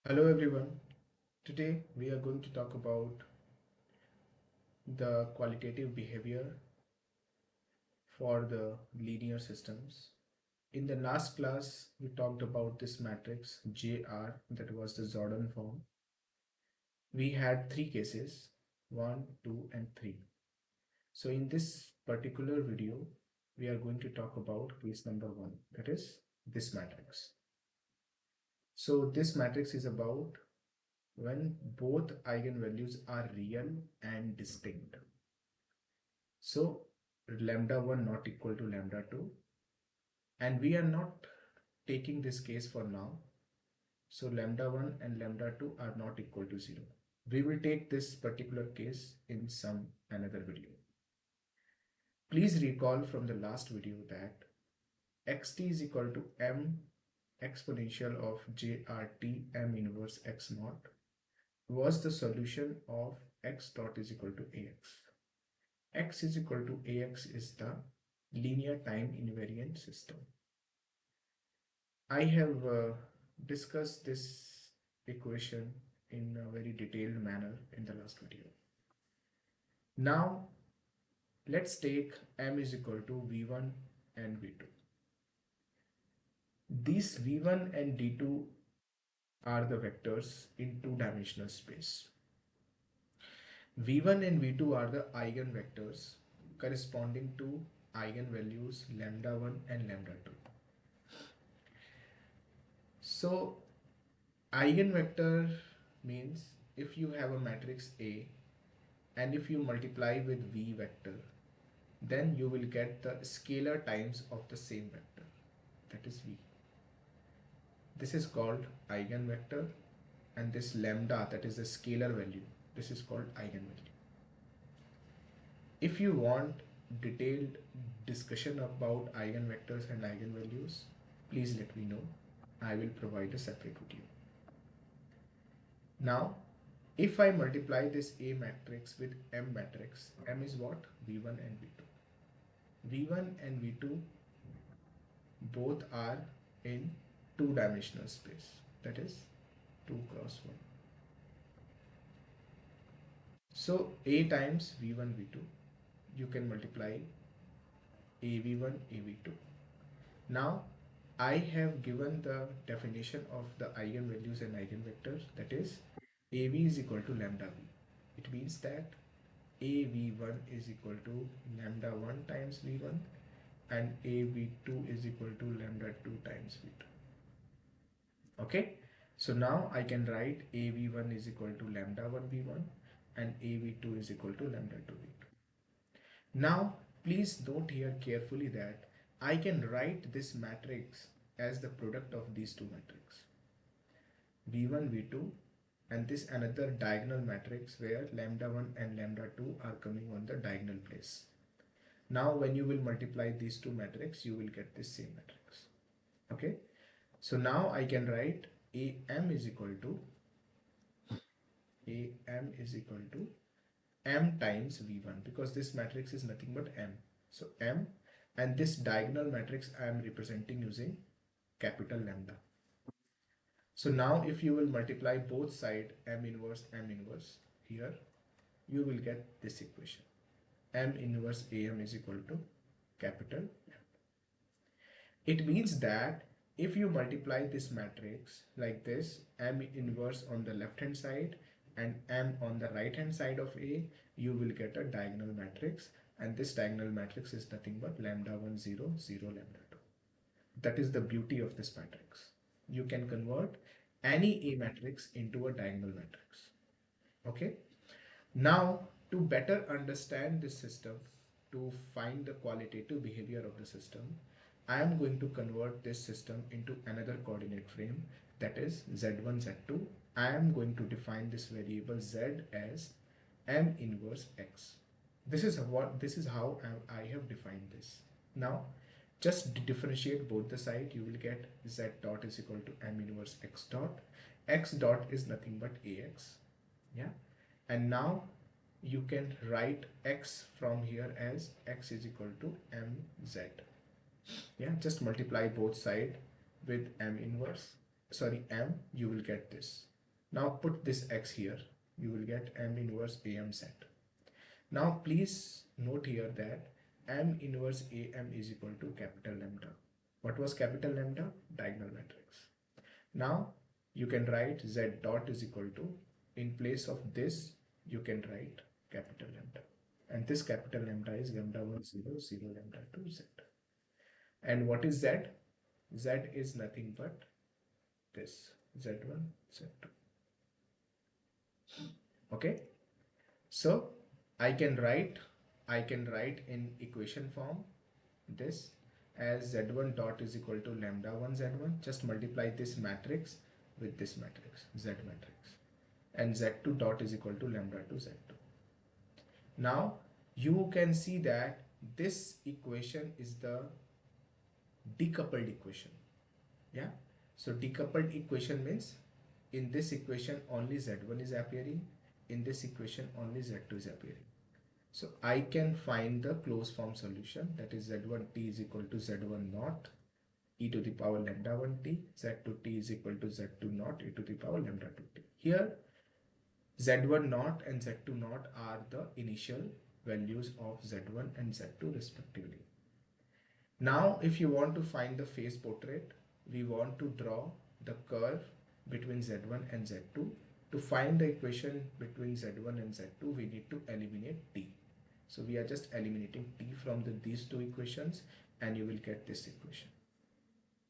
Hello everyone. Today we are going to talk about the qualitative behavior for the linear systems. In the last class, we talked about this matrix JR, that was the Jordan form. We had three cases, 1, 2 and 3. So in this particular video, we are going to talk about case number 1, that is this matrix. So this matrix is about when both eigenvalues are real and distinct. So lambda 1 not equal to lambda 2, and we are not taking this case for now. So lambda 1 and lambda 2 are not equal to 0. We will take this particular case in some another video. Please recall from the last video that xt is equal to m exponential of jrt m inverse x naught was the solution of x dot is equal to ax. X is equal to ax is the linear time invariant system. I have discussed this equation in a very detailed manner in the last video. Now let's take m is equal to v1 and v2. These v1 and d2 are the vectors in two-dimensional space. v1 and v2 are the eigenvectors corresponding to eigenvalues lambda 1 and lambda 2. So eigenvector means if you have a matrix A and if you multiply with V vector, then you will get the scalar times of the same vector, that is V. This is called eigenvector, and this lambda, that is the scalar value, this is called eigenvalue. If you want detailed discussion about eigenvectors and eigenvalues, please let me know. I will provide a separate video. Now, if I multiply this A matrix with M matrix, M is what? V1 and V2. V1 and V2 both are in two-dimensional space, that is 2 cross 1. So A times V1 V2, you can multiply AV1 AV2. Now I have given the definition of the eigenvalues and eigenvectors, that is AV is equal to lambda V. It means that AV1 is equal to lambda 1 times V1 and AV2 is equal to lambda 2 times V2. Okay, so now I can write AV1 is equal to lambda 1 V1 and AV2 is equal to lambda 2 V2. Now please note here carefully that I can write this matrix as the product of these two matrices, V1 V2, and this another diagonal matrix where lambda 1 and lambda 2 are coming on the diagonal place. Now when you will multiply these two matrices, you will get this same matrix. Okay, so now I can write AM is equal to M times V1, because this matrix is nothing but M. So M, and this diagonal matrix I am representing using capital lambda. So now if you will multiply both sides, M inverse here, you will get this equation. M inverse AM is equal to capital M. It means that if you multiply this matrix like this, M inverse on the left hand side and M on the right hand side of A, you will get a diagonal matrix, and this diagonal matrix is nothing but lambda 1 0 0 lambda 2. That is the beauty of this matrix. You can convert any A matrix into a diagonal matrix. Okay, now to better understand this system, to find the qualitative behavior of the system, I am going to convert this system into another coordinate frame, that is z1 z2. I am going to define this variable z as m inverse x. This is how I have defined this. Now just differentiate both the side, you will get z dot is equal to m inverse x dot. X dot is nothing but ax. Yeah, and now you can write x from here as x is equal to mz. Yeah, just multiply both sides with m, you will get this. Now put this x here, you will get m inverse am set. Now please note here that m inverse am is equal to capital lambda. What was capital lambda? Diagonal matrix. Now you can write z dot is equal to, in place of this you can write capital lambda, and this capital lambda is lambda 1 0 0 lambda 2 z. And what is z? Z is nothing but this z1 z2. Okay, so I can write in equation form this as z1 dot is equal to lambda 1 z1. Just multiply this matrix with this matrix, z matrix, and z2 dot is equal to lambda 2 z2. Now you can see that this equation is the decoupled equation. Yeah, so decoupled equation means in this equation only z1 is appearing, in this equation only z2 is appearing. So I can find the closed form solution, that is z1t is equal to z1 naught e to the power lambda 1t, z2t is equal to z2 naught e to the power lambda 2t. Here z1 naught and z2 naught are the initial values of z1 and z2 respectively. Now if you want to find the phase portrait, we want to draw the curve between z1 and z2. To find the equation between z1 and z2, we need to eliminate t. So we are just eliminating t from these two equations, and you will get this equation.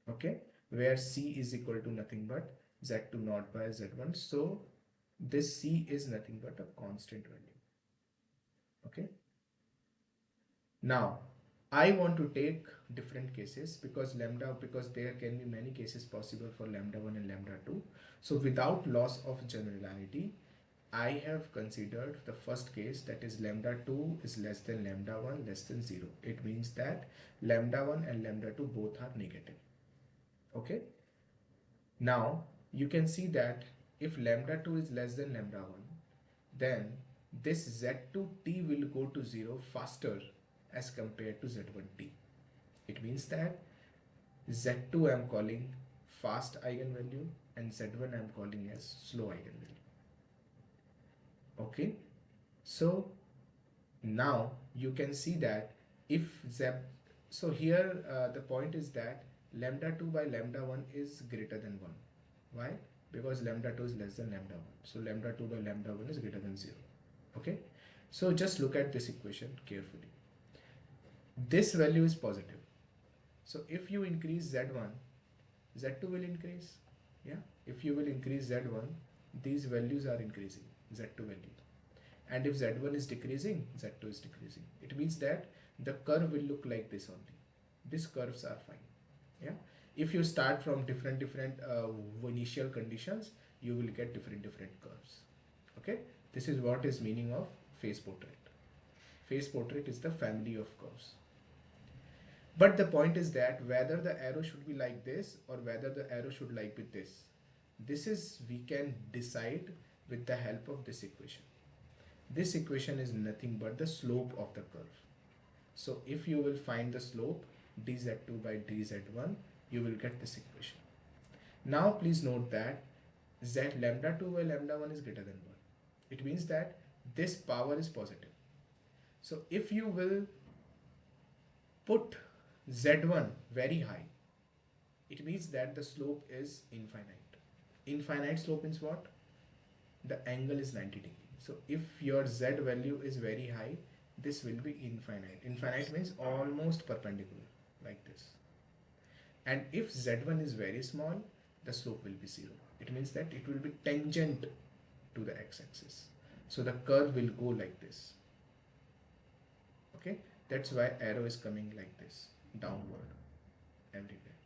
Okay, where c is equal to nothing but z2 naught by z1. So this c is nothing but a constant value. Okay, now I want to take different cases because there can be many cases possible for lambda 1 and lambda 2. So without loss of generality, I have considered the first case, that is lambda 2 is less than lambda 1 less than 0. It means that lambda 1 and lambda 2 both are negative. Okay. Now you can see that if lambda 2 is less than lambda 1, then this z2t will go to 0 faster as compared to z1t. It means that z2 I am calling fast eigenvalue and z1 I am calling as slow eigenvalue. Okay, so now you can see that if so here the point is that lambda 2 by lambda 1 is greater than 1. Why? Because lambda 2 is less than lambda 1. So lambda 2 by lambda 1 is greater than 0. Okay, so just look at this equation carefully. This value is positive. So if you increase z1, z2 will increase. Yeah, if you will increase z1, these values are increasing, z2 value. And if z1 is decreasing, z2 is decreasing. It means that the curve will look like this only. These curves are fine. Yeah, if you start from different initial conditions, you will get different curves. Okay, this is what is meaning of phase portrait. Phase portrait is the family of curves. But the point is that whether the arrow should be like this or whether the arrow should like with this is we can decide with the help of this equation. This equation is nothing but the slope of the curve. So if you will find the slope dz2 by dz1, you will get this equation. Now please note that z lambda 2 by lambda 1 is greater than 1. It means that this power is positive. So if you will put z1 very high, it means that the slope is infinite. Infinite slope means what? The angle is 90 degrees. So if your z value is very high, this will be infinite. Infinite means almost perpendicular, like this. And if z1 is very small, the slope will be 0. It means that it will be tangent to the x-axis. So the curve will go like this. Okay, that's why arrow is coming like this, downward everywhere.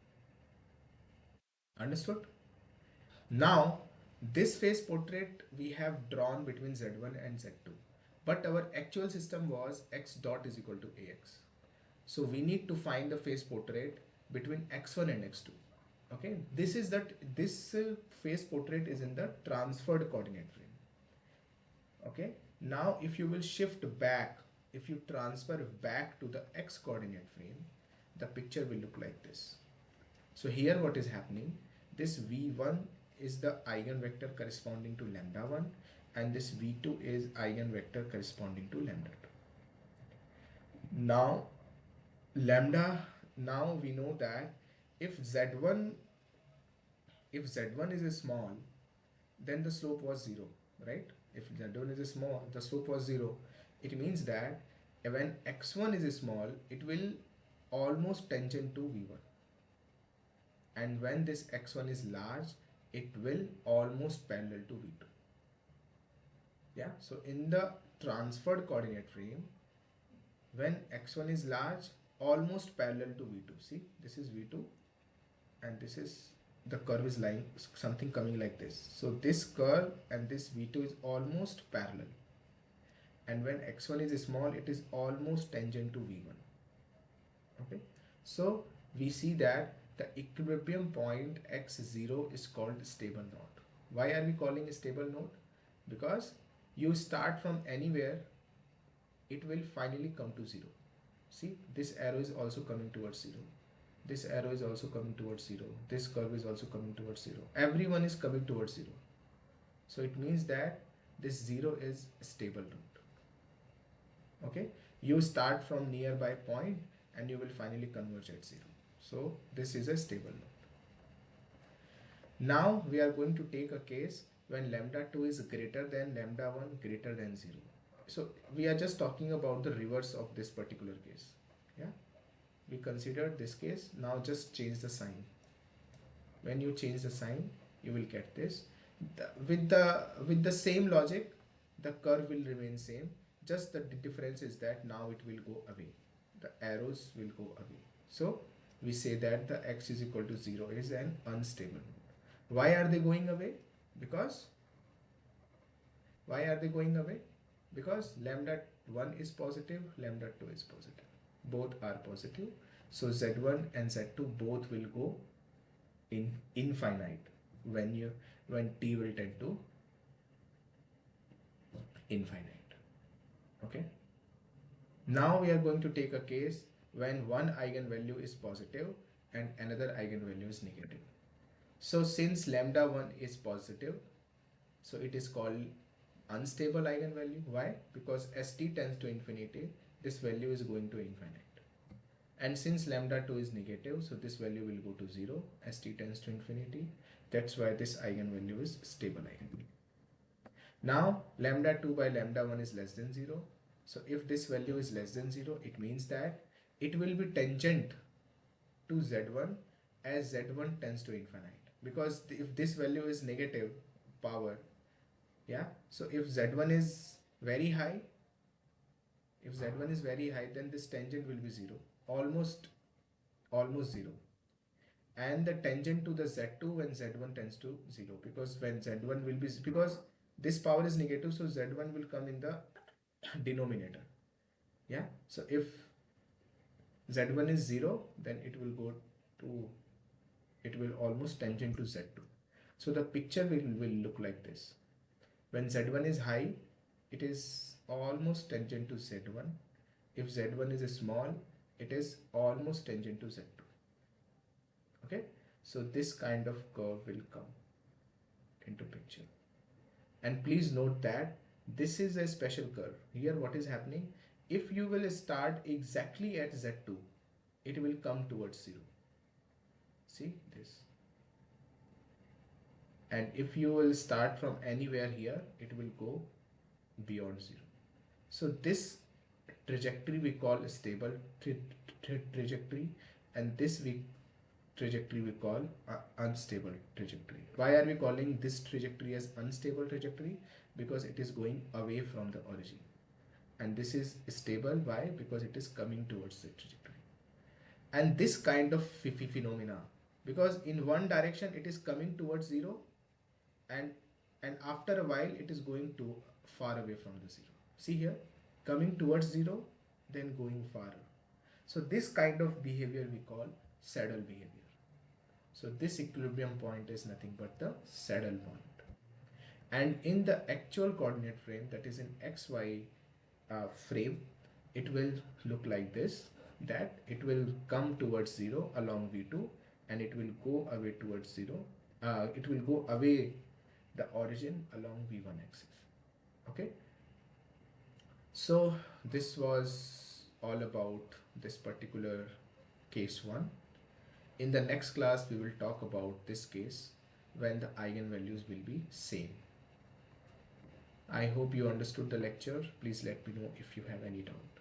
Understood? Now this phase portrait we have drawn between z1 and z2, but our actual system was x dot is equal to ax. So we need to find the phase portrait between x1 and x2. Okay, this phase portrait is in the transferred coordinate frame. Okay, now if you will shift back, if you transfer back to the x coordinate frame, the picture will look like this. So here what is happening, this v1 is the eigenvector corresponding to lambda 1, and this v2 is eigenvector corresponding to lambda 2. Now lambda, now we know that if z1 is small, then the slope was 0, right? If z1 is small, the slope was 0. It means that when x1 is small, it will almost tangent to v1, and when this x1 is large, it will almost parallel to v2. Yeah, so in the transferred coordinate frame, when x1 is large, almost parallel to v2. See, this is v2, and this is, the curve is lying something coming like this. So this curve and this v2 is almost parallel, and when x1 is small, it is almost tangent to v1. Okay, so we see that the equilibrium point x0 is called stable node. Why are we calling a stable node? Because you start from anywhere, it will finally come to 0. See, this arrow is also coming towards 0. This arrow is also coming towards 0. This curve is also coming towards 0. Everyone is coming towards 0. So it means that this 0 is a stable node. Okay, you start from nearby point and you will finally converge at 0. So this is a stable node. Now we are going to take a case when lambda 2 is greater than lambda 1 greater than 0. So we are just talking about the reverse of this particular case. Yeah, we considered this case. Now just change the sign. When you change the sign, you will get this. With the same logic, the curve will remain same. Just the difference is that now it will go away. The arrows will go away. So we say that the x is equal to 0 is an unstable node. Why are they going away? Because why are they going away? Because lambda 1 is positive, lambda 2 is positive. Both are positive. So z1 and z2 both will go in infinite when t will tend to infinite. Okay. Now we are going to take a case when one eigenvalue is positive and another eigenvalue is negative. So since lambda 1 is positive, so it is called unstable eigenvalue. Why? Because as t tends to infinity, this value is going to infinite. And since lambda 2 is negative, so this value will go to 0 as t tends to infinity. That's why this eigenvalue is stable eigenvalue. Now lambda 2 by lambda 1 is less than 0. So if this value is less than 0, it means that it will be tangent to z1 as z1 tends to infinite. Because if this value is negative power, yeah, so if z1 is very high, then this tangent will be 0, almost 0. And the tangent to the z2 when z1 tends to 0, because when z1 will be, because this power is negative, so z1 will come in the denominator. Yeah, so if z1 is 0, then it will almost tangent to z2. So the picture will look like this. When z1 is high, it is almost tangent to z1. If z1 is small, it is almost tangent to z2. Okay, so this kind of curve will come into picture. And please note that this is a special curve. Here what is happening, if you will start exactly at z2, it will come towards 0. See this. And if you will start from anywhere here, it will go beyond 0. So this trajectory we call a stable trajectory, and this trajectory we call unstable trajectory. Why are we calling this trajectory as unstable trajectory? Because it is going away from the origin. And this is stable. Why? Because it is coming towards the trajectory. And this kind of phenomena, because in one direction it is coming towards 0, and after a while it is going to far away from the 0. See here, coming towards 0, then going far. So this kind of behavior we call saddle behavior. So this equilibrium point is nothing but the saddle point. And in the actual coordinate frame, that is in xy frame, it will look like this, that it will come towards 0 along v2, and it will go away towards 0, it will go away the origin along v1 axis. Okay, so this was all about this particular case 1. In the next class we will talk about this case when the eigenvalues will be same. I hope you understood the lecture. Please let me know if you have any doubt.